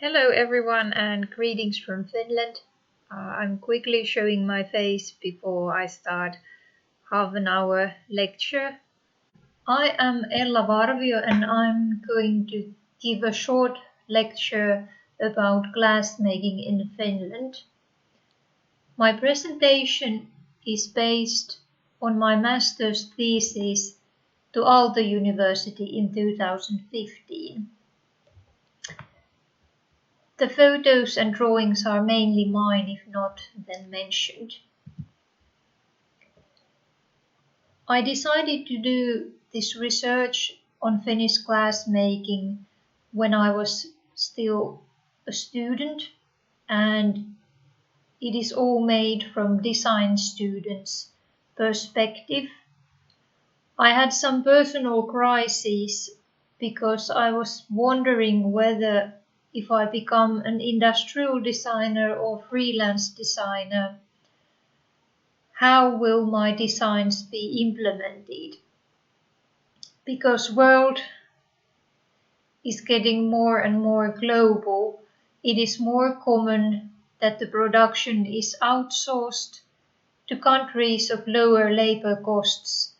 Hello everyone and greetings from Finland. I'm quickly showing my face before I start half an hour lecture. I am Varvio and I'm going to give a short lecture about glassmaking in Finland. My presentation is based on my master's thesis to Aalto University in 2015. The photos and drawings are mainly mine, if not then mentioned. I decided to do this research on Finnish glassmaking when I was still a student, and it is all made from design students' perspective. I had some personal crises because I was wondering whether if I become an industrial designer or freelance designer, how will my designs be implemented? Because world is getting more and more global, it is more common that the production is outsourced to countries of lower labor costs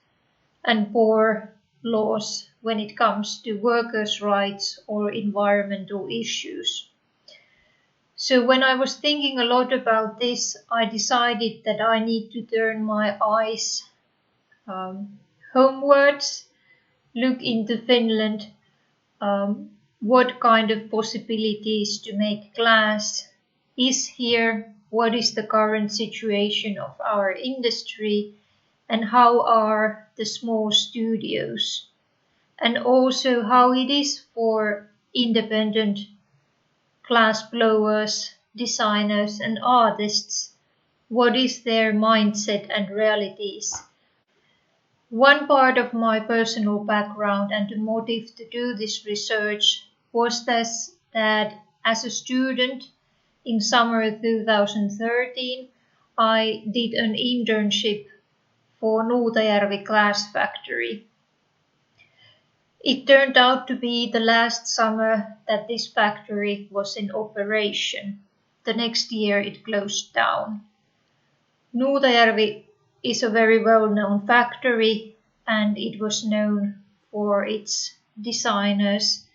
and poor laws when it comes to workers' rights or environmental issues. So when I was thinking a lot about this, I decided that I need to turn my eyes homewards, look into Finland, what kind of possibilities to make glass is here, what is the current situation of our industry, and how are the small studios, and also how it is for independent glass blowers, designers, and artists. What is their mindset and realities? One part of my personal background and the motive to do this research was that as a student in summer 2013, I did an internship for Nuutajärvi Glass Factory. It turned out to be the last summer that this factory was in operation. The next year it closed down. Nuutajärvi is a very well-known factory and it was known for its designers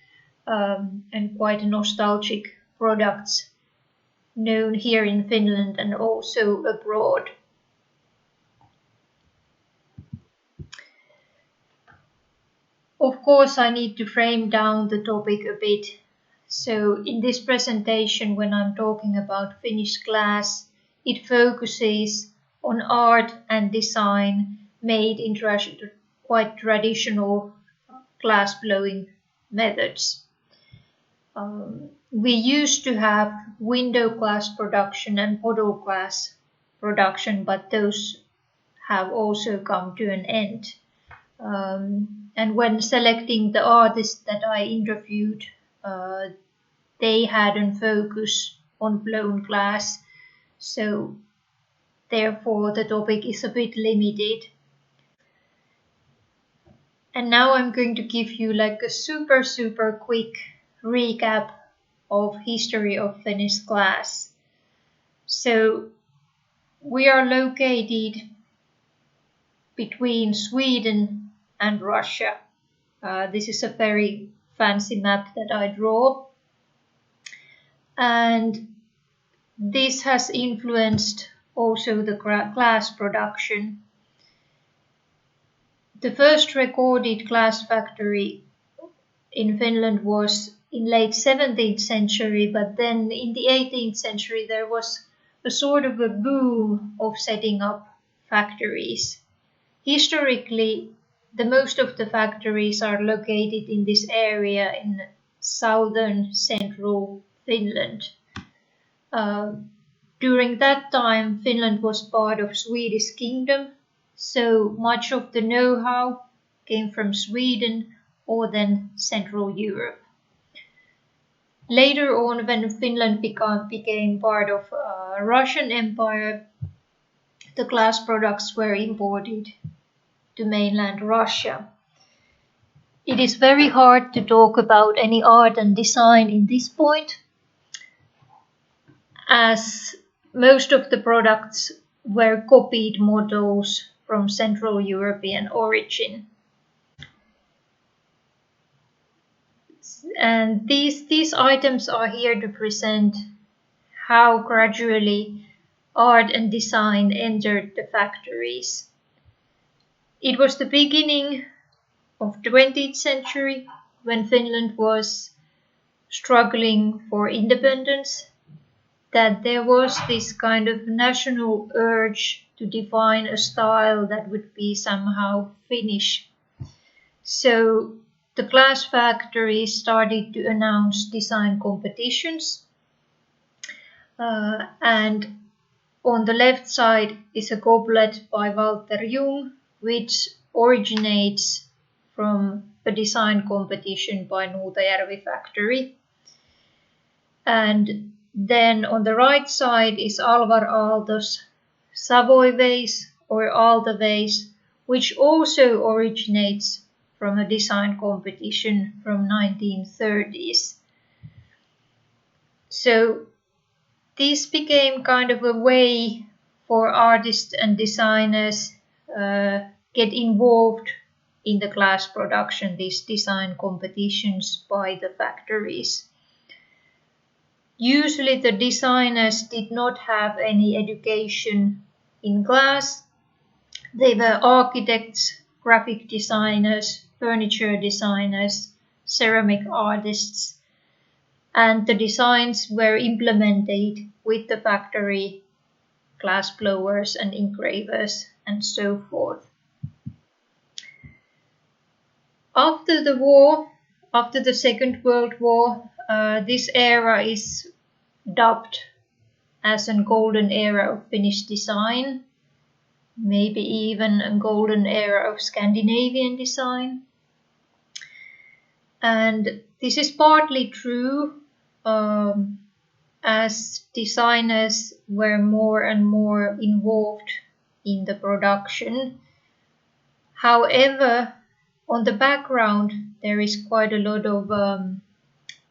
and quite nostalgic products known here in Finland and also abroad. Of course, I need to frame down the topic a bit. So in this presentation, when I'm talking about Finnish glass, it focuses on art and design made in quite traditional glass blowing methods. We used to have window glass production and bottle glass production, but those have also come to an end. And when selecting the artists that I interviewed, they had a focus on blown glass, so therefore the topic is a bit limited. And now I'm going to give you like a super quick recap of history of Finnish glass. So we are located between Sweden and Russia. This is a very fancy map that I draw. And this has influenced also the glass production. The first recorded glass factory in Finland was in late 17th century, but then in the 18th century there was a sort of a boom of setting up factories. Historically, the most of the factories are located in this area in southern central Finland. During that time, Finland was part of Swedish kingdom, so much of the know-how came from Sweden or then Central Europe. Later on, when Finland became part of Russian Empire, the glass products were imported to mainland Russia. It is very hard to talk about any art and design in this point as most of the products were copied models from Central European origin. And these items are here to present how gradually art and design entered the factories. It was the beginning of the 20th century when Finland was struggling for independence, that there was this kind of national urge to define a style that would be somehow Finnish. So the glass factories started to announce design competitions, and on the left side is a goblet by Walter Jung, which originates from a design competition by Nuutajärvi factory. And then on the right side is Alvar Aalto's Savoy vase or Aalto vase, which also originates from a design competition from 1930s. So this became kind of a way for artists and designers get involved in the glass production, these design competitions by the factories. Usually the designers did not have any education in glass. They were architects, graphic designers, furniture designers, ceramic artists, and the designs were implemented with the factory glass blowers and engravers and so forth. After the war, after the Second World War, this era is dubbed as a golden era of Finnish design, maybe even a golden era of Scandinavian design. And this is partly true, as designers were more and more involved in the production. However, on the background, there is quite a lot of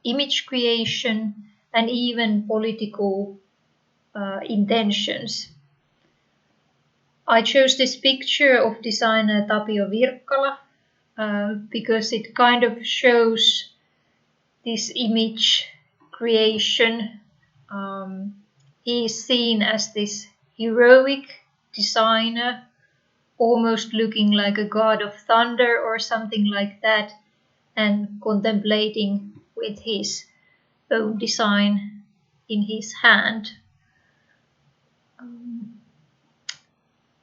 image creation and even political intentions. I chose this picture of designer Tapio Virkkala because it kind of shows this image creation. He is seen as this heroic designer, almost looking like a god of thunder or something like that, and contemplating with his own design in his hand.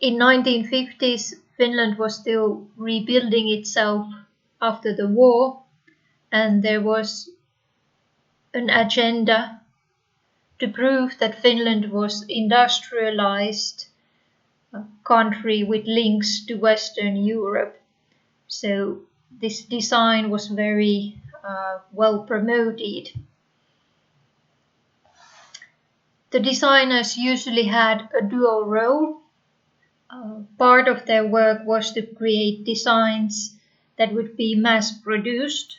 In 1950s, Finland was still rebuilding itself after the war, and there was an agenda to prove that Finland was industrialized country with links to Western Europe. So this design was very well promoted. The designers usually had a dual role. Part of their work was to create designs that would be mass produced,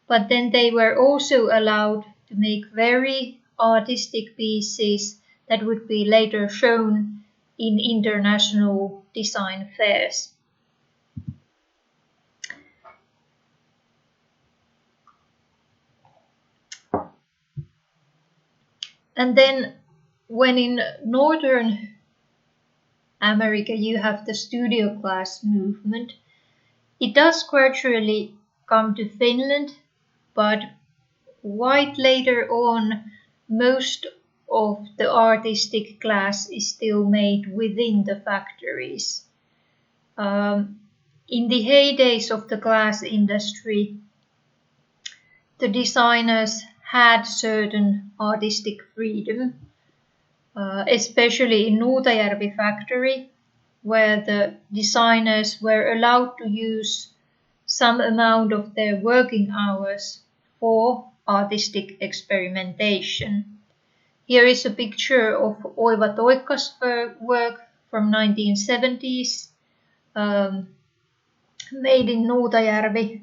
but then they were also allowed to make very artistic pieces that would be later shown in international design fairs. And then when in Northern America you have the studio glass movement, it does gradually come to Finland, but quite later on, most of the artistic glass is still made within the factories. In the heydays of the glass industry, the designers had certain artistic freedom, especially in Nuutajärvi factory, where the designers were allowed to use some amount of their working hours for artistic experimentation. Here is a picture of Oiva Toikka's work from 1970s, made in Nuutajärvi,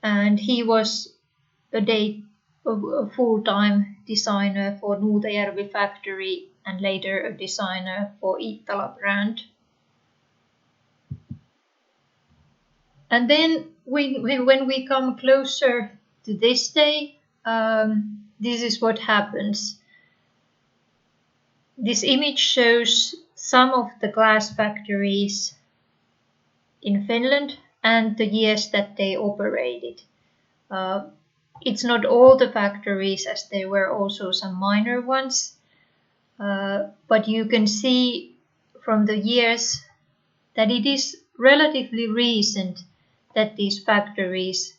and he was a full-time designer for Nuutajärvi factory and later a designer for Iittala brand. And then when we come closer to this day, this is what happens. This image shows some of the glass factories in Finland and the years that they operated. It's not all the factories, as there were also some minor ones, but you can see from the years that it is relatively recent that these factories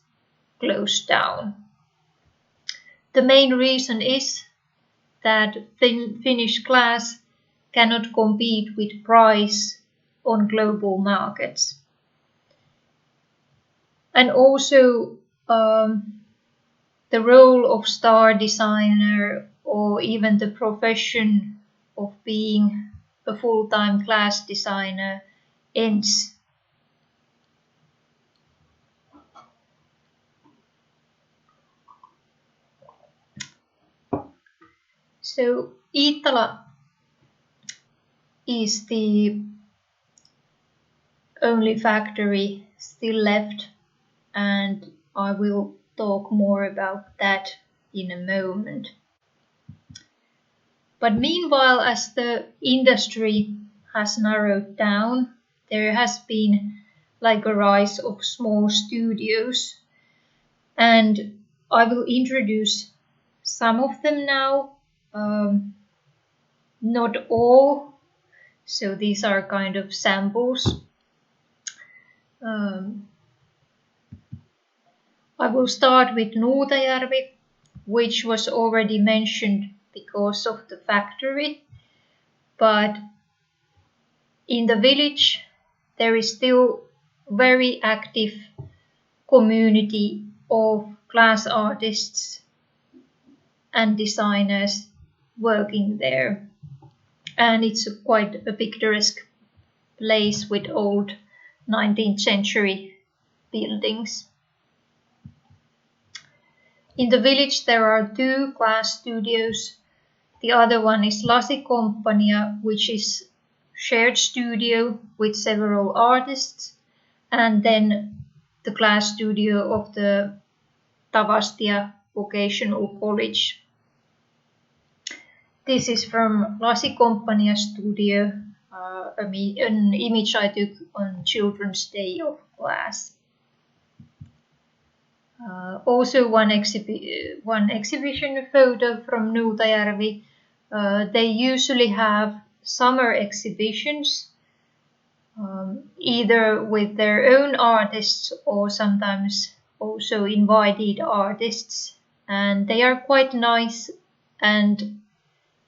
closed down. The main reason is that Finnish glass cannot compete with price on global markets. And also the role of star designer or even the profession of being a full-time glass designer ends. So Iittala is the only factory still left, and I will talk more about that in a moment. But meanwhile, as the industry has narrowed down, there has been like a rise of small studios, and I will introduce some of them now. Not all, so these are kind of samples. I will start with Nuutajärvi, which was already mentioned because of the factory, but in the village there is still very active community of glass artists and designers working there, and it's quite a picturesque place with old 19th century buildings. In the village there are 2 glass studios. The other one is Lasikompania, which is shared studio with several artists, and then the glass studio of the Tavastia Vocational College. This is from Lasikompania studio, an image I took on Children's Day of Glass. Also one exhibition photo from Nuutajärvi. They usually have summer exhibitions, either with their own artists or sometimes also invited artists, and they are quite nice and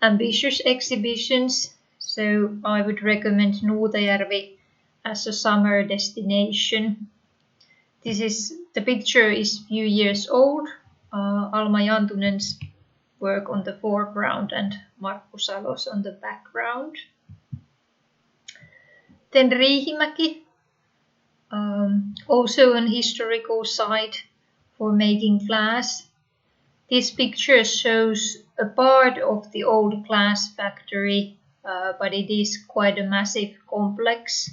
ambitious exhibitions, so I would recommend Nuutajärvi as a summer destination. The picture is a few years old. Alma Jantunen's work on the foreground and Markku Salo's on the background. Then Riihimäki, also an historical site for making glass. This picture shows a part of the old glass factory, but it is quite a massive complex.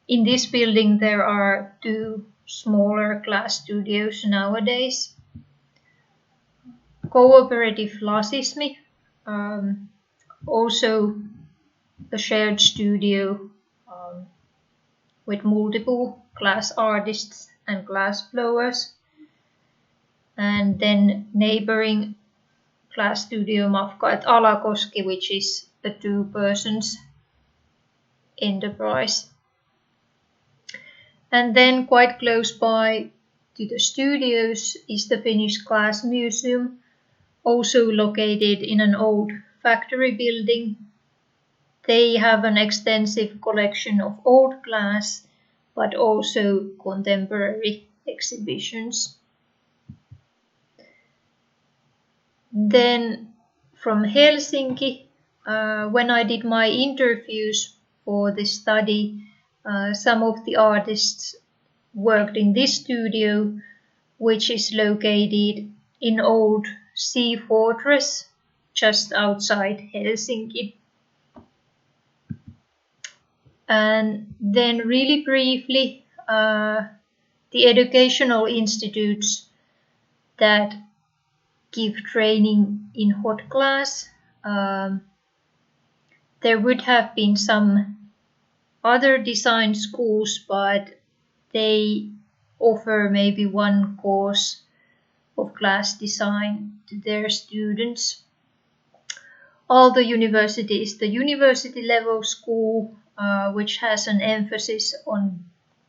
In this building there are 2 smaller glass studios nowadays. Cooperative Lasismi, also a shared studio with multiple glass artists and glass blowers. And then neighboring glass studio Mafka at Alakoski, which is a 2-persons enterprise. And then quite close by to the studios is the Finnish Glass Museum, also located in an old factory building. They have an extensive collection of old glass, but also contemporary exhibitions. Then from Helsinki, when I did my interviews for this study, some of the artists worked in this studio, which is located in old sea fortress just outside Helsinki. And then really briefly, the educational institutes that give training in hot glass. There would have been some other design schools, but they offer maybe one course of glass design to their students. Aalto University is the university level school, which has an emphasis on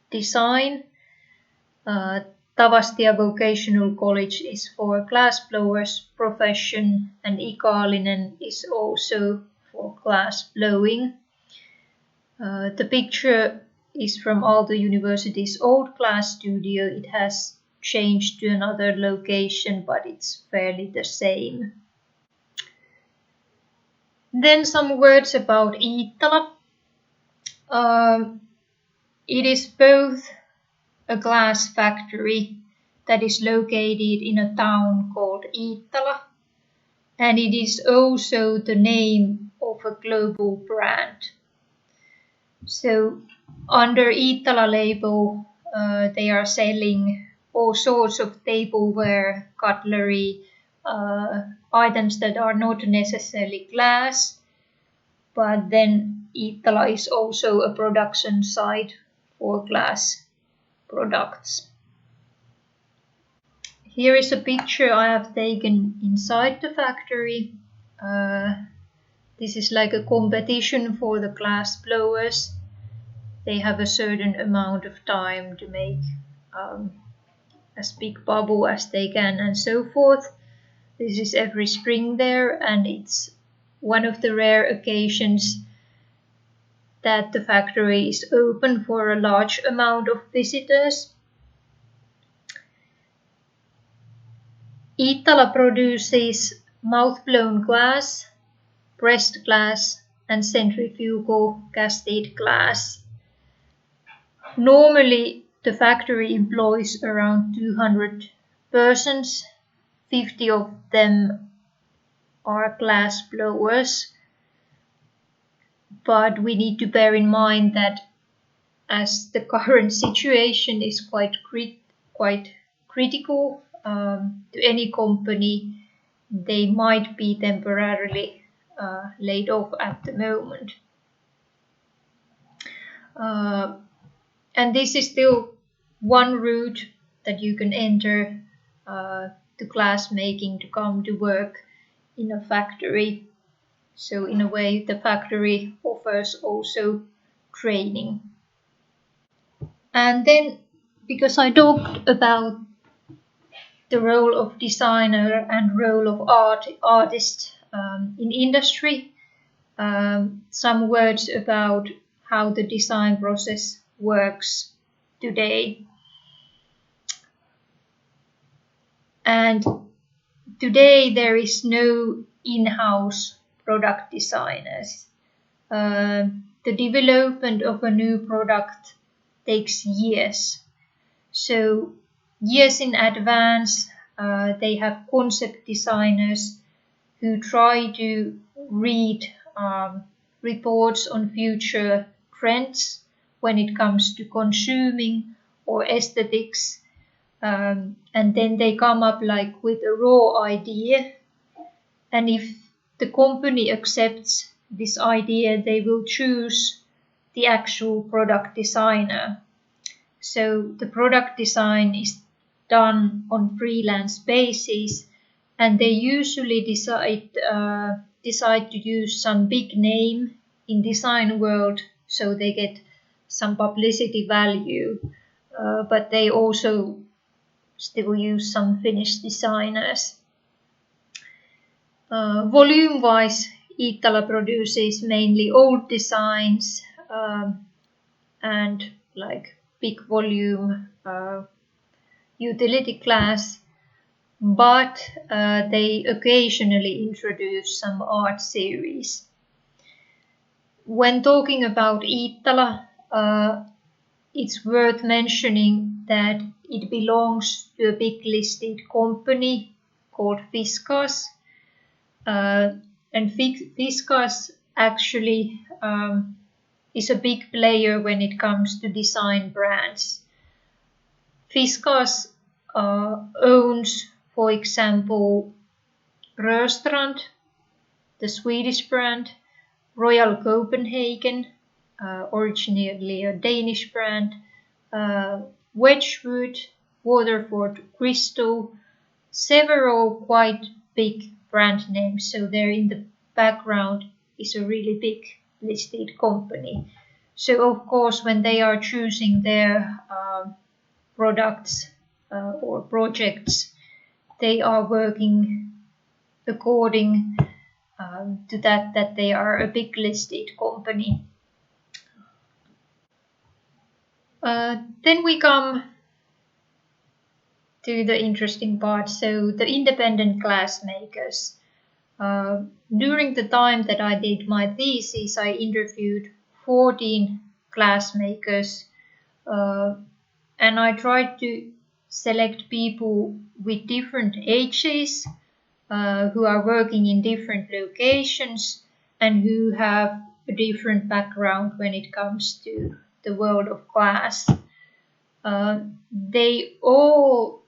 design. Tavastia Vocational College is for glassblowers profession, and Ikaalinen is also for glass blowing. The picture is from Aalto University's old glass studio. It has changed to another location, but it's fairly the same. Then some words about Iittala. It is both a glass factory that is located in a town called Iittala, and it is also the name of a global brand. So under Iittala label, they are selling all sorts of tableware, cutlery, items that are not necessarily glass, but then Iittala is also a production site for glass products. Here is a picture I have taken inside the factory. This is like a competition for the glass blowers. They have a certain amount of time to make as big bubble as they can and so forth. This is every spring there, and it's one of the rare occasions that the factory is open for a large amount of visitors. Iittala produces mouth-blown glass, pressed glass, and centrifugal casted glass. Normally, the factory employs around 200 persons. 50 of them are glass blowers. But we need to bear in mind that as the current situation is quite critical to any company, they might be temporarily laid off at the moment. And this is still one route that you can enter to glass making to come to work in a factory. So in a way, the factory offers also training. And then, because I talked about the role of designer and role of artist in industry, some words about how the design process works today. And today there is no in-house product designers. The development of a new product takes years. So years in advance, they have concept designers who try to read reports on future trends when it comes to consuming or aesthetics, and then they come up like with a raw idea, and if the company accepts this idea, they will choose the actual product designer. So the product design is done on freelance basis, and they usually decide to use some big name in design world, so they get some publicity value, but they also still use some Finnish designers. Volume-wise, Iittala produces mainly old designs and like big volume utility glass, but they occasionally introduce some art series. When talking about Iittala, it's worth mentioning that it belongs to a big listed company called Fiskas. And Fiskas actually is a big player when it comes to design brands. Fiskas owns, for example, Rörstrand, the Swedish brand, Royal Copenhagen, originally a Danish brand, Wedgwood, Waterford Crystal, several quite big brand names. So there in the background is a really big listed company. So of course, when they are choosing their products or projects, they are working according to that they are a big listed company. Then we come to the interesting part. So the independent glassmakers. During the time that I did my thesis, I interviewed 14 glassmakers, and I tried to select people with different ages, who are working in different locations and who have a different background when it comes to the world of glass. They all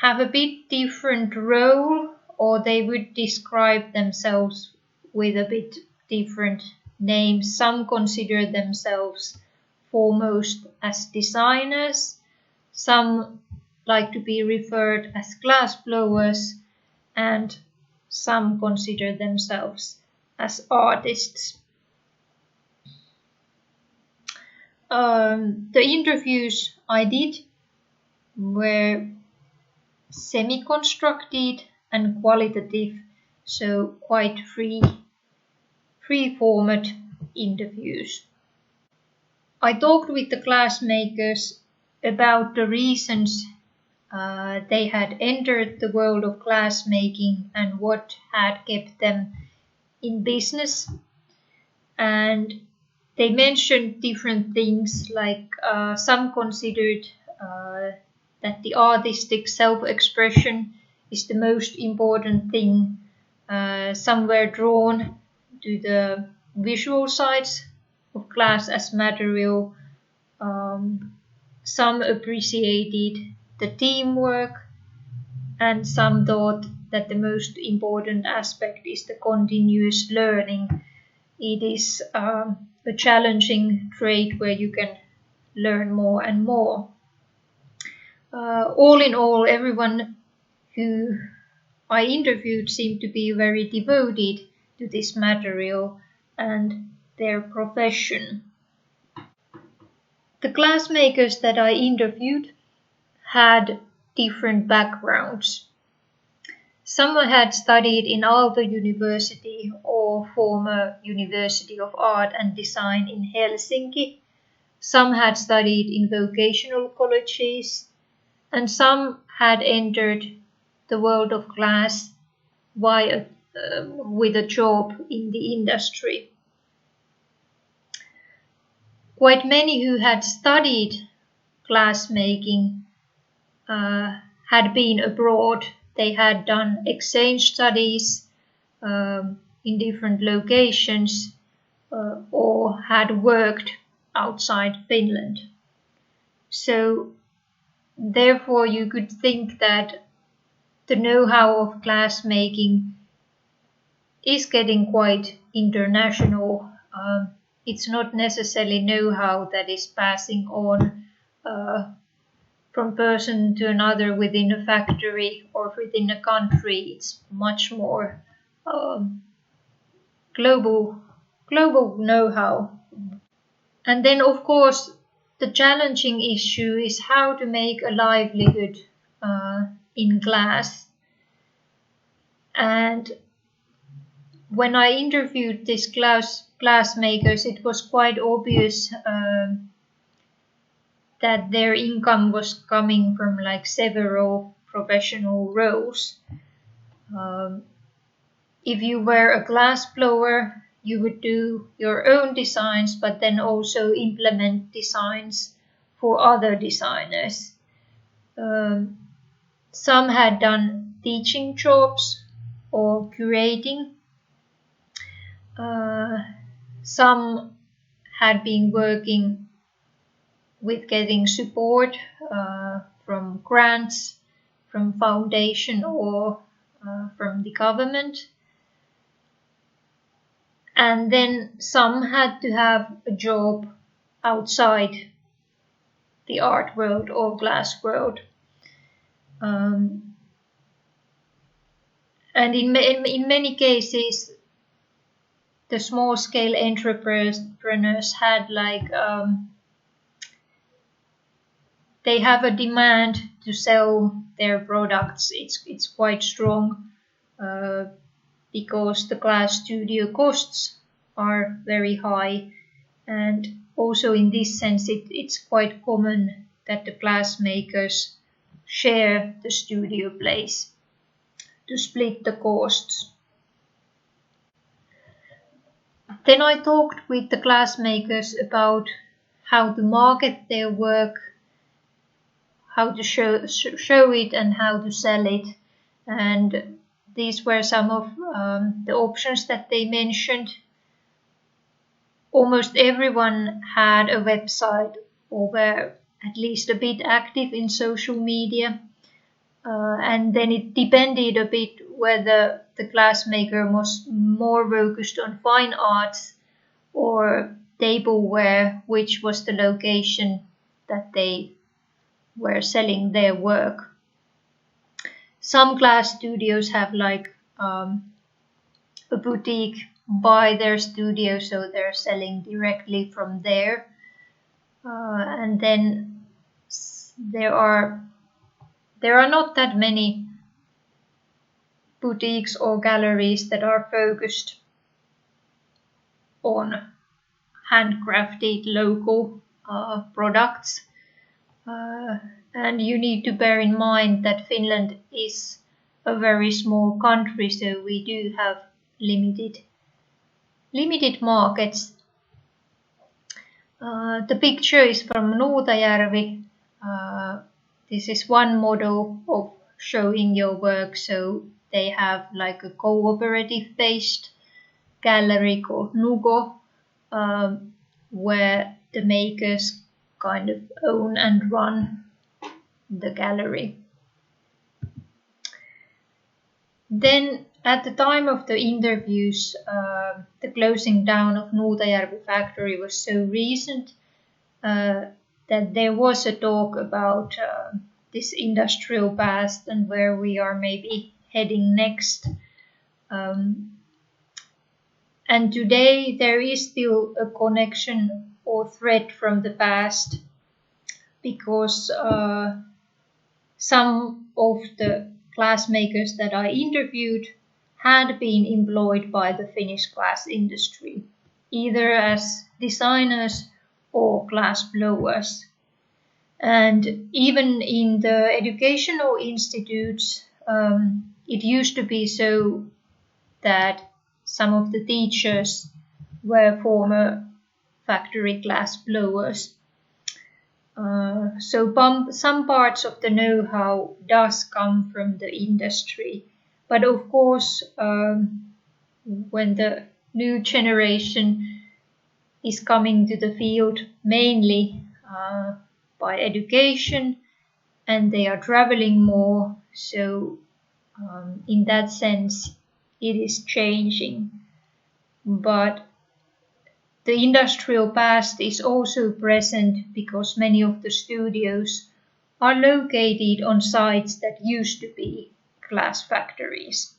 have a bit different role, or they would describe themselves with a bit different names. Some consider themselves foremost as designers. Some like to be referred as glass blowers, and some consider themselves as artists. The interviews I did were semi-constructed and qualitative, so quite free format interviews. I talked with the glassmakers about the reasons they had entered the world of glassmaking and what had kept them in business. And they mentioned different things, like some considered that the artistic self-expression is the most important thing. Some were drawn to the visual sides of glass as material. Some appreciated the teamwork, and some thought that the most important aspect is the continuous learning. It is a challenging trade where you can learn more and more. All in all, everyone who I interviewed seemed to be very devoted to this material and their profession. The glassmakers that I interviewed had different backgrounds. Some had studied in Aalto University or former University of Art and Design in Helsinki. Some had studied in vocational colleges, and some had entered the world of glass with a job in the industry. Quite many who had studied glassmaking had been abroad. They had done exchange studies in different locations or had worked outside Finland. So therefore you could think that the know-how of glassmaking is getting quite international. It's not necessarily know-how that is passing on from person to another within a factory or within a country. It's much more global know-how. And then, of course, the challenging issue is how to make a livelihood in glass. And when I interviewed these glassmakers, it was quite obvious that their income was coming from like several professional roles. If you were a glass blower, you would do your own designs, but then also implement designs for other designers. Some had done teaching jobs or curating. Some had been working with getting support from grants, from foundation or from the government. And then some had to have a job outside the art world or glass world. And in many cases, the small scale entrepreneurs had they have a demand to sell their products. It's quite strong because the glass studio costs are very high, and also in this sense it's quite common that the glass makers share the studio place to split the costs. Then I talked with the glass makers about how to market their work, how to show it and how to sell it. And these were some of the options that they mentioned. Almost everyone had a website or were at least a bit active in social media. And then it depended a bit whether the glassmaker was more focused on fine arts or tableware, which was the location that they were selling their work. Some glass studios have a boutique by their studio, so they're selling directly from there. And then there are not that many boutiques or galleries that are focused on handcrafted local products. And you need to bear in mind that Finland is a very small country, so we do have limited markets. The picture is from Nuutajärvi. This is one model of showing your work. So they have like a cooperative-based gallery called Nugo, where the makers kind of own and run the gallery. Then at the time of the interviews, the closing down of Nuutajärvi factory was so recent that there was a talk about this industrial past and where we are maybe heading next. And today there is still a connection or thread from the past, because some of the glassmakers that I interviewed had been employed by the Finnish glass industry, either as designers or glass blowers. And even in the educational institutes, it used to be so that some of the teachers were former factory glass blowers. So some parts of the know-how does come from the industry. But of course, when the new generation is coming to the field mainly by education, and they are traveling more, so in that sense it is changing. But the industrial past is also present because many of the studios are located on sites that used to be glass factories.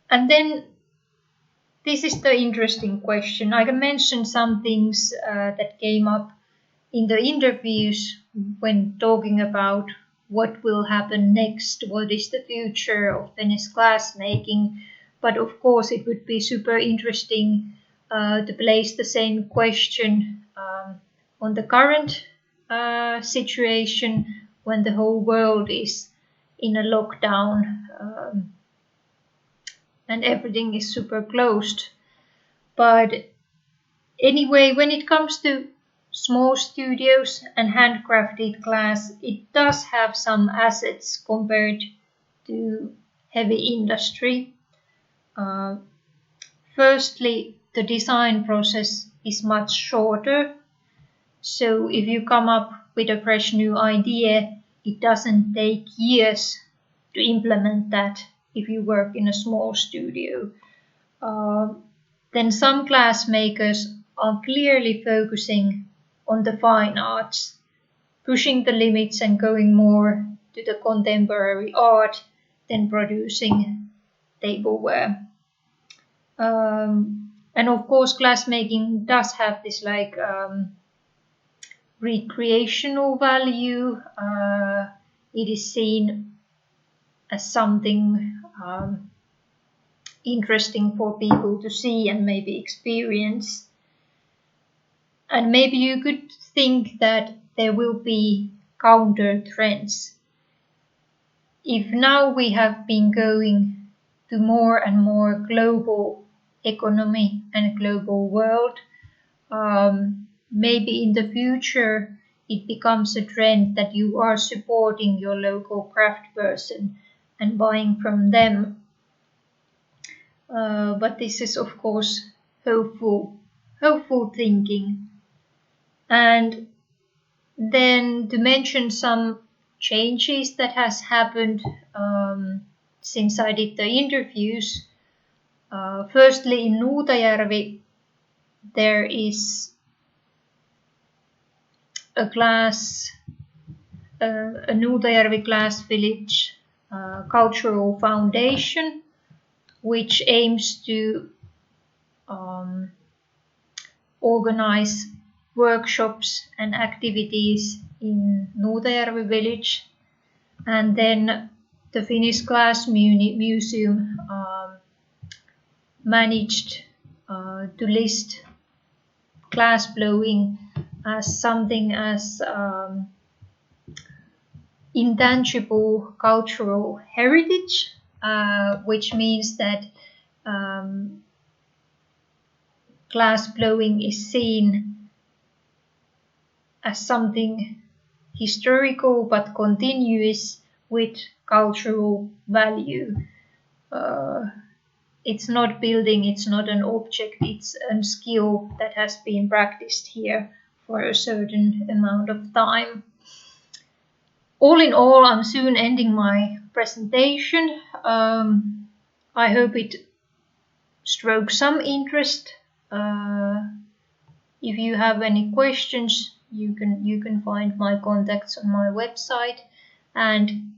And then this is the interesting question. I can mention some things that came up in the interviews when talking about what will happen next, what is the future of Finnish glassmaking. But of course it would be super interesting to place the same question on the current situation when the whole world is in a lockdown and everything is super closed. But anyway, when it comes to small studios and handcrafted glass, it does have some assets compared to heavy industry. Firstly, the design process is much shorter. So if you come up with a fresh new idea, it doesn't take years to implement that if you work in a small studio. Then some glass makers are clearly focusing on the fine arts, pushing the limits and going more to the contemporary art than producing tableware. And of course, glassmaking does have this recreational value. It is seen as something interesting for people to see and maybe experience. And maybe you could think that there will be counter trends. If now we have been going to more and more global economy and global world, maybe in the future it becomes a trend that you are supporting your local craft person and buying from them. But this is of course hopeful thinking. And then to mention some changes that has happened since I did the interviews. Firstly, in Nuutajärvi, there is a Nuutajärvi Glass Village cultural foundation, which aims to organize workshops and activities in Nuutajärvi village. And then the Finnish Glass Museum managed to list glass blowing as something as intangible cultural heritage, which means that glass blowing is seen as something historical but continuous with cultural value. It's not building, it's not an object, it's a skill that has been practiced here for a certain amount of time. All in all, I'm soon ending my presentation. I hope it strokes some interest. If you have any questions, you can find my contacts on my website. And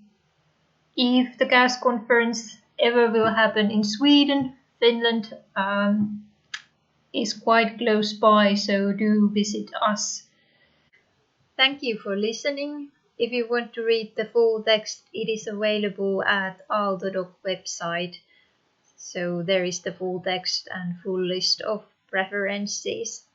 if the gas conference ever will happen in Sweden, Finland is quite close by, so do visit us. Thank you for listening. If you want to read the full text, it is available at Aaltodoc website. So there is the full text and full list of references.